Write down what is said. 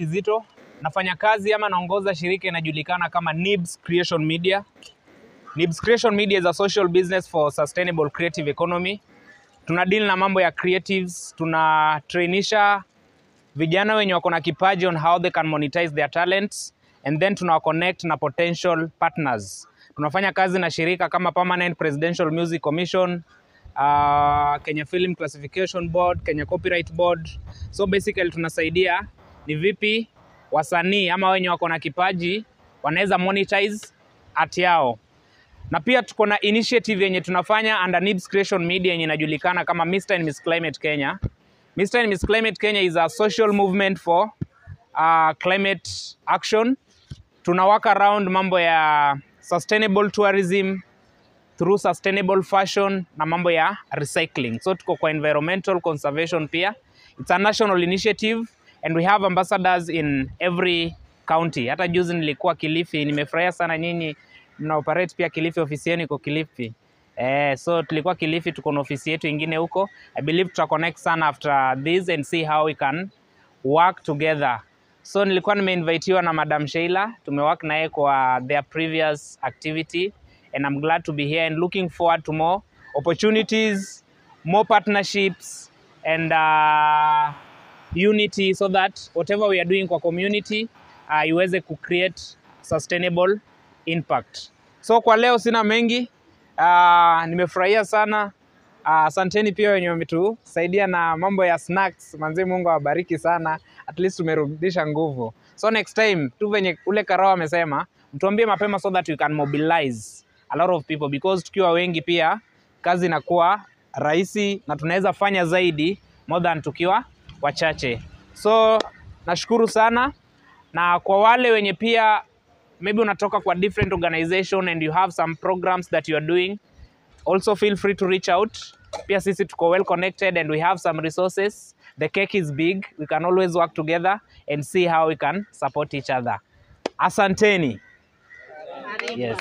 Kizito, nafanya kazi ama naongoza shirika inajulikana kama Nibs Creation Media. Nibs Creation Media is a social business for sustainable creative economy. Tuna deal na mambo ya creatives, tuna trainisha vijana wenye wako na kipaji on how they can monetize their talents, and then tuna connect na potential partners. Tunafanya kazi na shirika kama Permanent Presidential Music Commission, Kenya Film Classification Board, Kenya Copyright Board. So basically tunasaidia ni vipi wasanii ama wenye wako na kipaji wanaweza monetize art yao. Na pia tuko na initiative yenye tunafanya under Nibs Creation Media yenye inajulikana kama Mr. and Miss Climate Kenya. Mr. and Miss Climate Kenya is a social movement for climate action. Tuna work around mambo ya sustainable tourism through sustainable fashion na mambo ya recycling. So tuko kwa environmental conservation pia. It's a national initiative and we have ambassadors in every county. Hata juzi nilikuwa Kilifi, nimefurahia sana nyinyi mna operate pia Kilifi, ofisi yenu iko Kilifi. So tulikuwa Kilifi, tuko na ofisi yetu ingine huko. I believe tuta connect sana after this and see how we can work together. So nilikuwa nimeinvitiwa na Madam Sheila, tumework naye kwa their previous activity and I'm glad to be here and looking forward to more opportunities, more partnerships and unity so that whatever we are doing kwa community iweze create sustainable impact. So kwa leo sina mengi, nimefurahia sana. Asanteni pia wenye wametusaidia na mambo ya snacks. Manze, Mungu awabariki sana. At least tumerudisha nguvu. So next time tu venye ule Karao amesema, mtuambie mapema so that we can mobilize a lot of people, because tukiwa wengi pia kazi inakuwa rahisi na tunaweza fanya zaidi more than tukiwa wachache. So nashukuru sana, na kwa wale wenye pia maybe unatoka kwa different organization and you have some programs that you are doing, also feel free to reach out. Pia sisi tuko well connected and we have some resources. The cake is big. We can always work together and see how we can support each other. Asanteni. Yes.